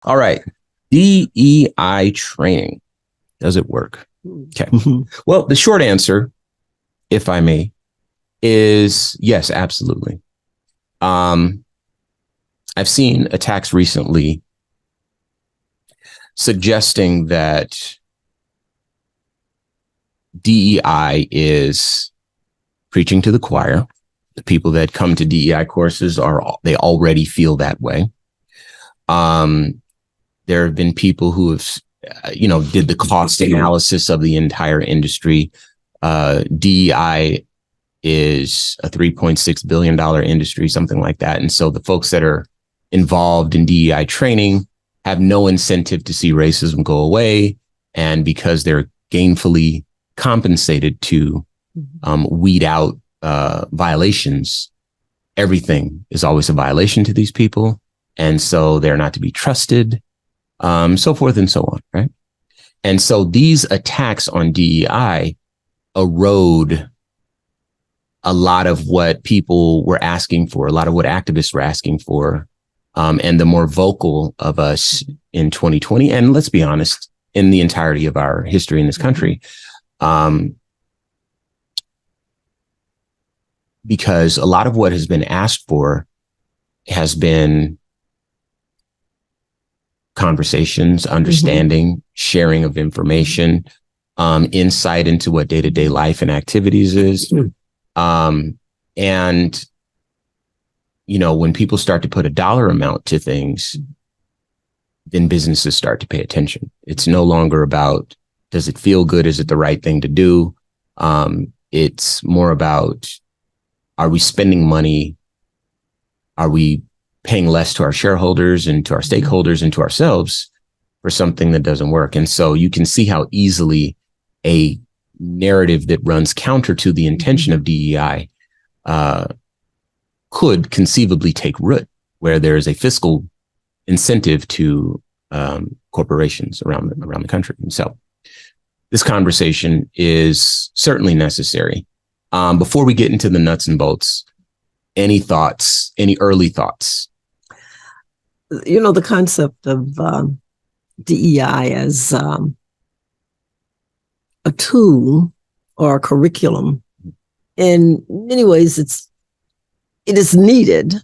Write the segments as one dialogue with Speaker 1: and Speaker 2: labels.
Speaker 1: All right. DEI training. Does it work? Okay. Well, the short answer, if I may, is yes, absolutely. I've seen attacks recently suggesting that DEI is preaching to the choir. The people that come to DEI courses they already feel that way. There have been people who have, did the cost analysis of the entire industry. DEI is a $3.6 billion industry, something like that. And so the folks that are involved in DEI training have no incentive to see racism go away. And because they're gainfully compensated to weed out violations, everything is always a violation to these people. And so they're not to be trusted, so forth and so on, right? And so these attacks on DEI erode a lot of what people were asking for, a lot of what activists were asking for. And the more vocal of us in 2020, and let's be honest, in the entirety of our history in this country, because a lot of what has been asked for has been conversations, understanding, sharing of information, insight into what day-to-day life and activities is. And, when people start to put a dollar amount to things, then businesses start to pay attention. It's no longer about, does it feel good? Is it the right thing to do? It's more about, are we spending money? Are we paying less to our shareholders and to our stakeholders and to ourselves for something that doesn't work? And so you can see how easily a narrative that runs counter to the intention of DEI could conceivably take root, where there is a fiscal incentive to corporations around the country. And so this conversation is certainly necessary. Before we get into the nuts and bolts, any thoughts, any early thoughts?
Speaker 2: The concept of DEI as a tool or a curriculum, in many ways, it is needed,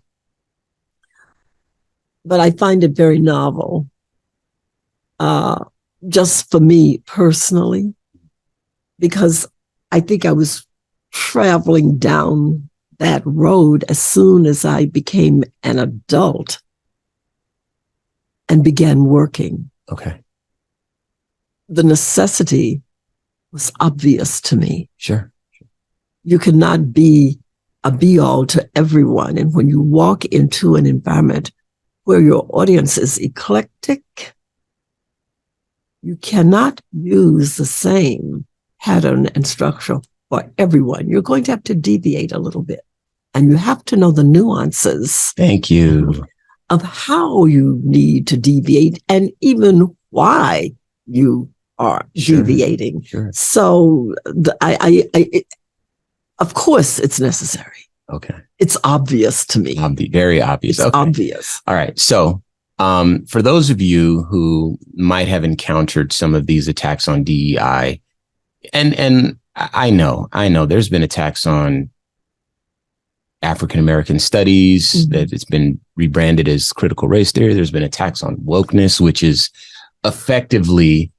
Speaker 2: but I find it very novel. Just for me personally, because I think I was traveling down that road as soon as I became an adult and began working.
Speaker 1: Okay.
Speaker 2: The necessity was obvious to me.
Speaker 1: Sure.
Speaker 2: You cannot be a be-all to everyone. And when you walk into an environment where your audience is eclectic, you cannot use the same pattern and structure for everyone. You're going to have to deviate a little bit. And you have to know the nuances.
Speaker 1: Thank you.
Speaker 2: Of how you need to deviate and even why you are deviating.
Speaker 1: Sure.
Speaker 2: So of course it's necessary.
Speaker 1: Okay.
Speaker 2: It's obvious to me.
Speaker 1: Very obvious.
Speaker 2: It's obvious.
Speaker 1: All right. So for those of you who might have encountered some of these attacks on DEI, and I know there's been attacks on African-American studies, that it's been rebranded as critical race theory. There's been attacks on wokeness, which is effectively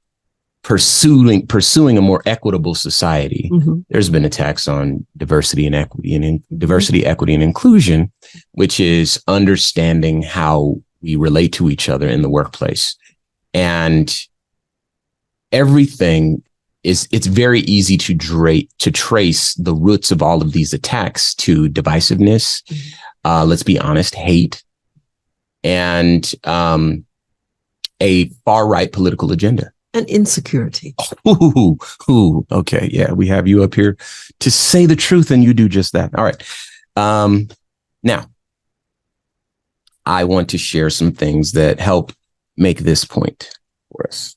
Speaker 1: pursuing a more equitable society. There's been attacks on diversity and equity equity and inclusion, which is understanding how we relate to each other in the workplace. And everything it's very easy to trace the roots of all of these attacks to divisiveness. Let's be honest, hate, and a far-right political agenda.
Speaker 2: And insecurity.
Speaker 1: Okay. Yeah, we have you up here to say the truth, and you do just that. All right. Now, I want to share some things that help make this point for us.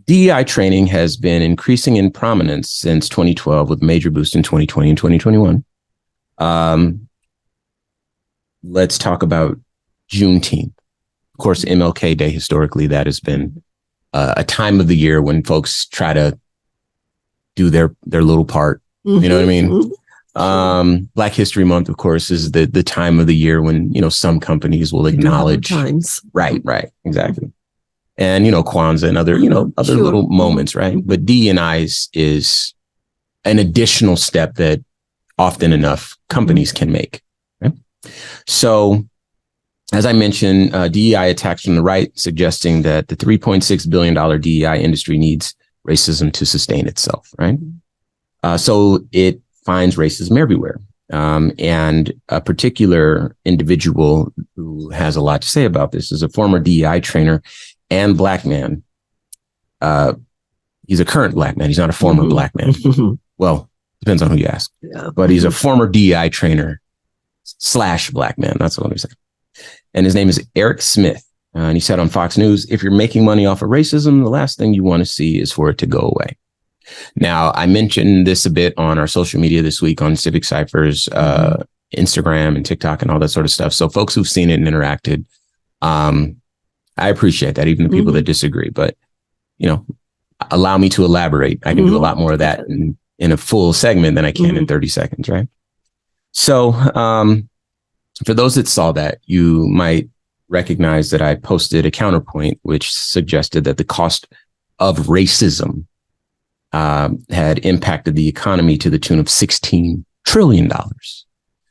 Speaker 1: DEI training has been increasing in prominence since 2012, with a major boost in 2020 and 2021. Let's talk about Juneteenth. Of course, MLK Day, historically, that has been a time of the year when folks try to do their little part. You know what I mean? Black History Month, of course, is the time of the year when, some companies will acknowledge
Speaker 2: times.
Speaker 1: Right, exactly. And, Kwanzaa and other, other
Speaker 2: Sure.
Speaker 1: little moments, right? But DEI is an additional step that often enough companies can make. Right? So, as I mentioned, DEI attacks from the right, suggesting that the $3.6 billion DEI industry needs racism to sustain itself, right? So it finds racism everywhere. And a particular individual who has a lot to say about this is a former DEI trainer and Black man. He's a current Black man. He's not a former Black man. Well, depends on who you ask. Yeah. But he's a former DEI trainer / Black man. That's what I'm saying. And his name is Eric Smith. And he said on Fox News, if you're making money off of racism, the last thing you want to see is for it to go away. Now, I mentioned this a bit on our social media this week on Civic Cypher's Instagram and TikTok and all that sort of stuff. So folks who've seen it and interacted, I appreciate that, even the people that disagree. But, allow me to elaborate. I can do a lot more of that in a full segment than I can in 30 seconds, right? So for those that saw that, you might recognize that I posted a counterpoint which suggested that the cost of racism had impacted the economy to the tune of $16 trillion.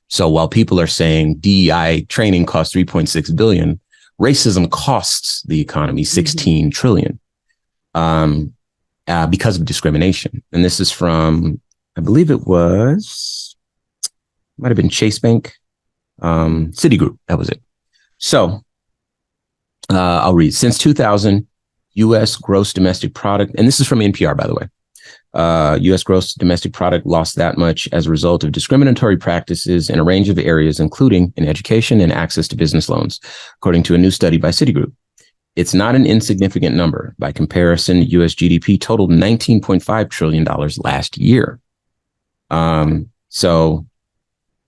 Speaker 1: So while people are saying DEI training costs $3.6 billion, racism costs the economy $16 trillion because of discrimination. And this is from, I believe it might have been Chase Bank, Citigroup. That was it. So I'll read. Since 2000, U.S. gross domestic product, and this is from NPR, by the way. U.S. gross domestic product lost that much as a result of discriminatory practices in a range of areas, including in education and access to business loans, according to a new study by Citigroup. It's not an insignificant number. By comparison, U.S. GDP totaled $19.5 trillion last year. So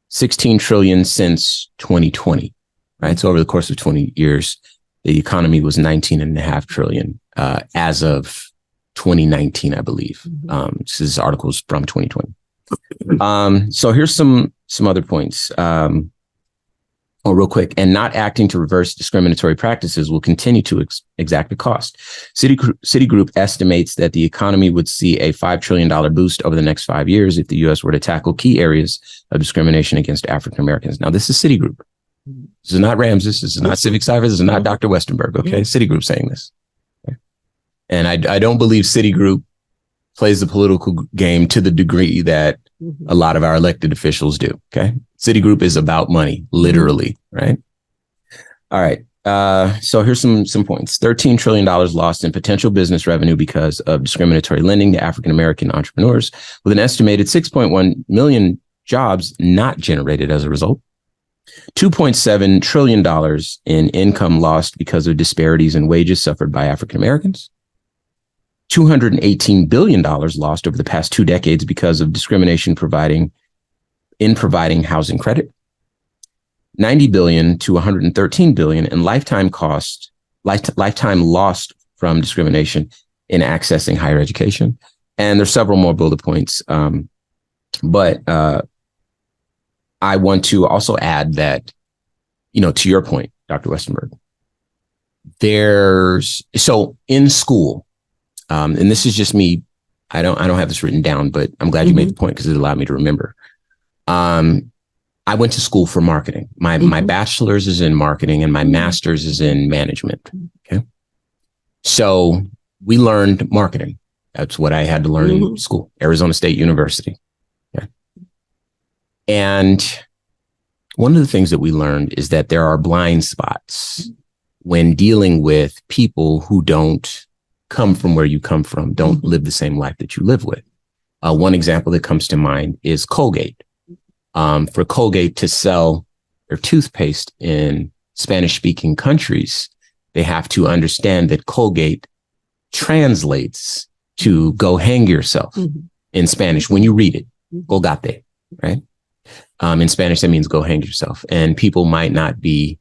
Speaker 1: 16 trillion since 2020, right? So over the course of 20 years, the economy was 19.5 trillion as of 2019, I believe. This article is from 2020. So here's some other points. Real quick. And not acting to reverse discriminatory practices will continue to exact a cost. Citigroup estimates that the economy would see a $5 trillion boost over the next 5 years if the U.S. were to tackle key areas of discrimination against African Americans. Now, this is Citigroup. This is not Ramses. This is not Civic Cypher. This is not Dr. Westenberg. Okay, Citigroup saying this. Okay. And I don't believe Citigroup plays the political game to the degree that a lot of our elected officials do. Okay. Citigroup is about money, literally. Right. All right. So here's some points. $13 trillion lost in potential business revenue because of discriminatory lending to African-American entrepreneurs, with an estimated 6.1 million jobs not generated as a result. $2.7 trillion in income lost because of disparities in wages suffered by African-Americans. $218 billion lost over the past 2 decades because of discrimination providing housing credit. $90 billion to $113 billion in lifetime lost from discrimination in accessing higher education. And there's several more bullet points. But I want to also add that, to your point, Dr. Westenberg, so in school, and this is just me, I don't have this written down, but I'm glad you made the point because it allowed me to remember. I went to school for marketing. My bachelor's is in marketing and my master's is in management. Okay. So we learned marketing. That's what I had to learn in school, Arizona State University. Okay. And one of the things that we learned is that there are blind spots when dealing with people who don't come from where you come from, don't live the same life that you live with. One example that comes to mind is Colgate. For Colgate to sell their toothpaste in Spanish-speaking countries, they have to understand that Colgate translates to go hang yourself in Spanish. When you read it, colgate, right? In Spanish, that means go hang yourself. And people might not be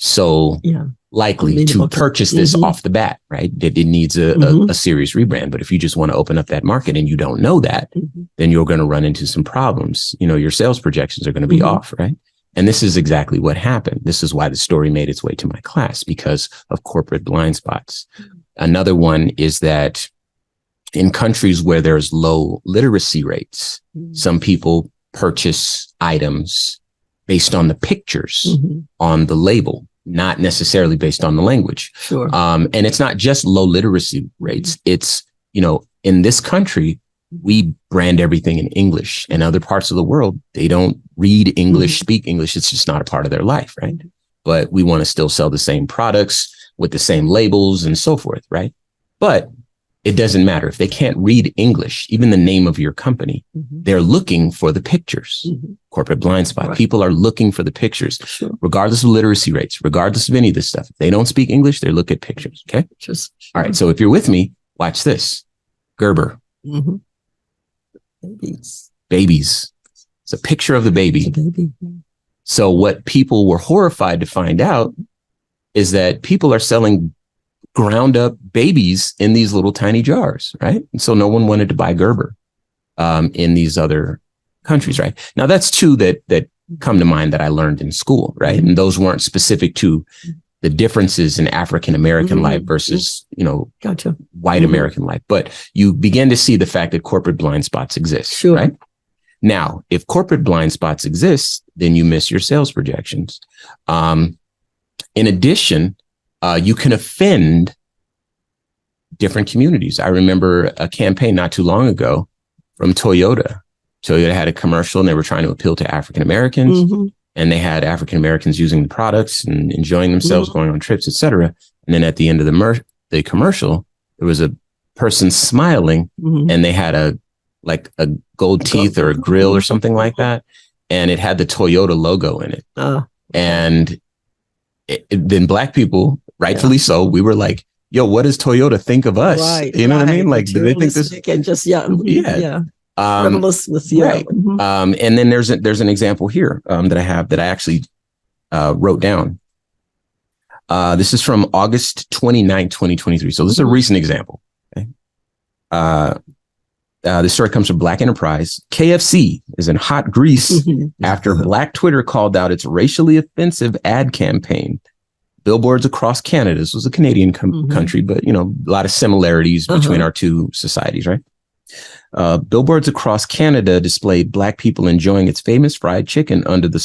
Speaker 1: so likely to purchase this off the bat, right? It needs a serious rebrand. But if you just want to open up that market and you don't know that, then you're going to run into some problems. You know, your sales projections are going to be off, right? And this is exactly what happened. This is why the story made its way to my class, because of corporate blind spots. Another one is that in countries where there's low literacy rates, some people purchase items based on the pictures on the label, not necessarily based on the language.
Speaker 2: Sure.
Speaker 1: And it's not just low literacy rates. It's, you know, in this country, we brand everything in English. In other parts of the world, they don't read English, speak English. It's just not a part of their life, right? But we want to still sell the same products with the same labels and so forth, right? But it doesn't matter. If they can't read English, even the name of your company, they're looking for the pictures. Corporate blind spot. Right. People are looking for the pictures, regardless of literacy rates, regardless of any of this stuff. If they don't speak English, they look at pictures. Okay. All right. So if you're with me, watch this. Gerber. Babies. It's a picture of the baby. So what people were horrified to find out is that people are selling ground up babies in these little tiny jars, right? And so no one wanted to buy Gerber in these other countries, right? Now that's two that come to mind that I learned in school, right? And those weren't specific to the differences in African American life versus, you know, white American life. But you begin to see the fact that corporate blind spots exist, right? Now, if corporate blind spots exist, then you miss your sales projections. In addition, you can offend different communities. I remember a campaign not too long ago from Toyota. Toyota had a commercial and they were trying to appeal to African Americans. And they had African Americans using the products and enjoying themselves, going on trips, etc. And then at the end of the commercial, there was a person smiling and they had a gold teeth or a grill or something like that. And it had the Toyota logo in it. And then Black people, rightfully so, we were like, yo, what does Toyota think of us? You know what I mean? Like, do they think this?
Speaker 2: And just,
Speaker 1: right. And then there's an example here that I actually wrote down. This is from August 29, 2023. So this is a recent example. Okay. This story comes from Black Enterprise. KFC is in hot grease after Black Twitter called out its racially offensive ad campaign. Billboards across Canada. This was a Canadian country, but, you know, a lot of similarities between our two societies, right? Billboards across Canada displayed Black people enjoying its famous fried chicken under the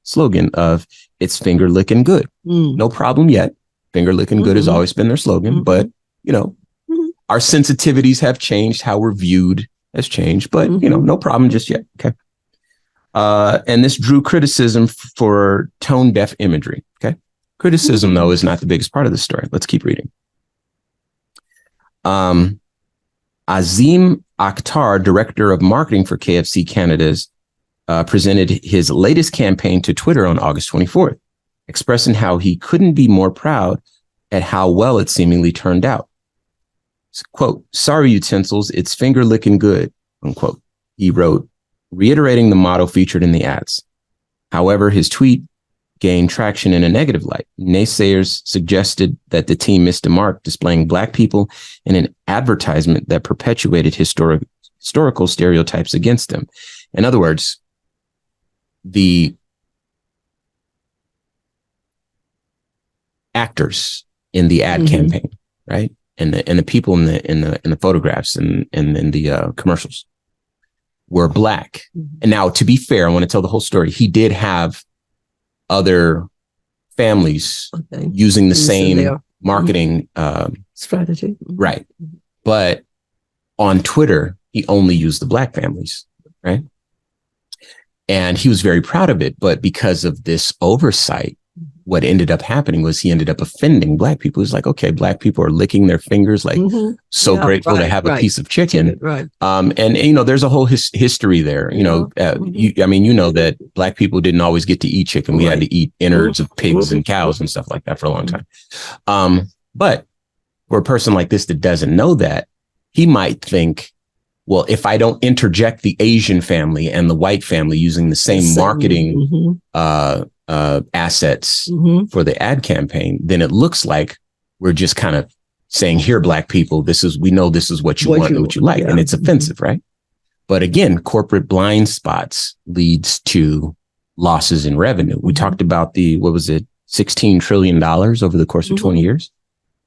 Speaker 1: slogan of "It's finger licking good." No problem yet. Finger licking good has always been their slogan, but, you know, our sensitivities have changed. How we're viewed has changed, but, you know, no problem just yet. Okay. And this drew criticism for tone deaf imagery. Okay. Criticism, though, is not the biggest part of the story. Let's keep reading. Azim Akhtar, director of marketing for KFC Canada's, presented his latest campaign to Twitter on August 24th, expressing how he couldn't be more proud at how well it seemingly turned out. Quote, "Sorry, utensils, it's finger licking good," unquote. He wrote, reiterating the motto featured in the ads. However, his tweet gained traction in a negative light. Naysayers suggested that the team missed a mark, displaying Black people in an advertisement that perpetuated historical stereotypes against them. In other words, the actors in the ad campaign, right, and the people in the photographs and in the commercials were Black. And now, to be fair, I want to tell the whole story. He did have other families using the same marketing
Speaker 2: strategy.
Speaker 1: Right. But on Twitter, he only used the Black families. Right. And he was very proud of it. But because of this oversight, what ended up happening was he ended up offending Black people. He was like, okay, Black people are licking their fingers, like grateful to have a piece of chicken. And, you know, there's a whole history there. You know, you know that Black people didn't always get to eat chicken. We had to eat innards of pigs and cows and stuff like that for a long time. But for a person like this that doesn't know that, he might think well, if I don't interject the Asian family and the white family using the same marketing assets for the ad campaign, then it looks like we're just kind of saying, here, Black people, we know this is what you want and what you like. And it's offensive, right? But again, corporate blind spots leads to losses in revenue. We talked about $16 trillion over the course of 20 years,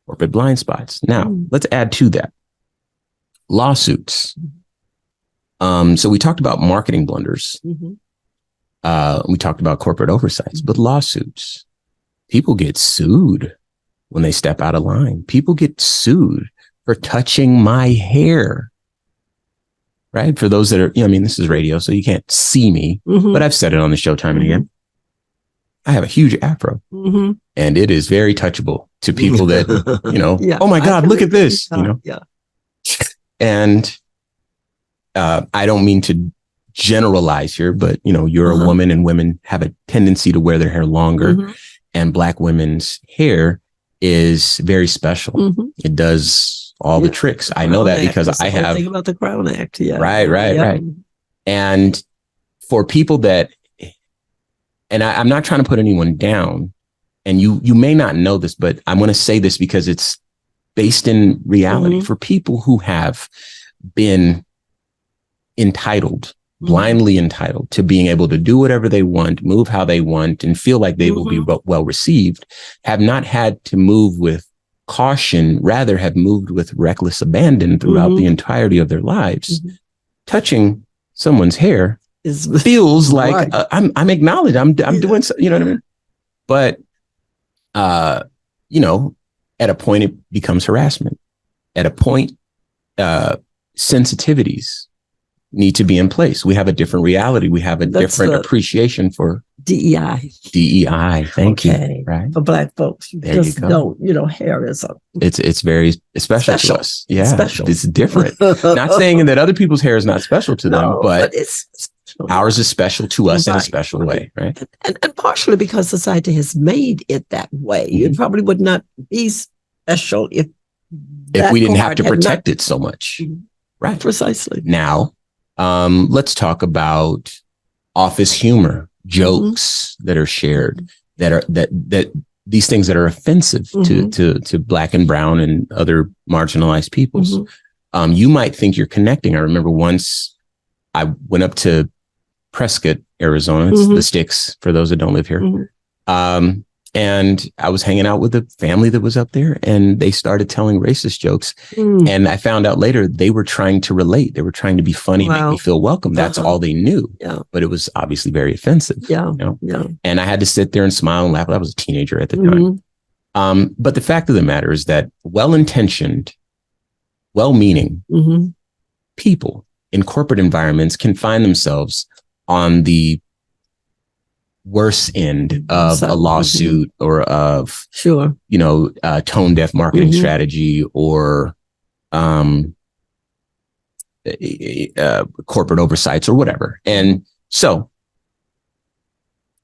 Speaker 1: corporate blind spots. Now, let's add to that lawsuits. So we talked about marketing blunders. We talked about corporate oversights, but lawsuits, people get sued when they step out of line. People get sued for touching my hair. Right. For those that are, this is radio, so you can't see me, but I've said it on the show time and again. I have a huge afro and it is very touchable to people that, oh my God, look at this, And I don't mean to generalize here, but, you're a woman and women have a tendency to wear their hair longer and Black women's hair is very special. It does all the tricks. I know that because I have.
Speaker 2: Think about the Crown Act. Yeah.
Speaker 1: Right. And for people that, and I'm not trying to put anyone down, and you may not know this, but I'm going to say this because it's based in reality. For people who have been entitled, blindly entitled to being able to do whatever they want, move how they want, and feel like they will be well received, have not had to move with caution, rather have moved with reckless abandon throughout the entirety of their lives. Touching someone's hair feels like I'm acknowledged. I'm doing so, you know what I mean? But at a point it becomes harassment. At a point, sensitivities need to be in place. We have a different reality. We have a different appreciation for
Speaker 2: DEI.
Speaker 1: Thank you. Right.
Speaker 2: For Black folks. You just don't, hair is
Speaker 1: it's very special to us. Yeah. Special. It's different. Not saying that other people's hair is not special to them, but it's special. Ours is special to us in a special way. Right.
Speaker 2: And partially because society has made it that way. It probably would not be special if
Speaker 1: we didn't have to protect it so much. Right.
Speaker 2: Precisely.
Speaker 1: Now, let's talk about office humor, jokes that are shared, that these things that are offensive to Black and brown and other marginalized peoples. You might think you're connecting. I remember once I went up to Prescott, Arizona. It's the sticks for those that don't live here. And I was hanging out with a family that was up there and they started telling racist jokes. And I found out later they were trying to relate. They were trying to be funny, make me feel welcome. That's all they knew. But it was obviously very offensive. And I had to sit there and smile and laugh. I was a teenager at the time. But the fact of the matter is that well-intentioned, well-meaning people in corporate environments can find themselves on the worse end of a lawsuit or of, tone deaf marketing strategy or corporate oversights or whatever. And so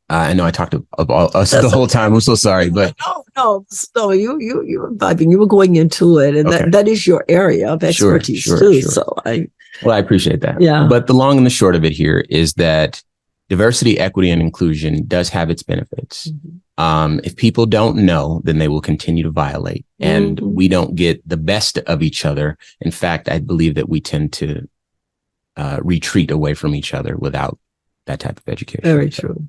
Speaker 1: I know I talked about us the whole time. I'm so sorry, but
Speaker 2: no, you were vibing. You were going into it, and that is your area of expertise too. Sure. So I
Speaker 1: appreciate that.
Speaker 2: Yeah.
Speaker 1: But the long and the short of it here is that diversity, equity, and inclusion does have its benefits. If people don't know, then they will continue to violate, and we don't get the best of each other. In fact, I believe that we tend to retreat away from each other without that type of education.
Speaker 2: Very true.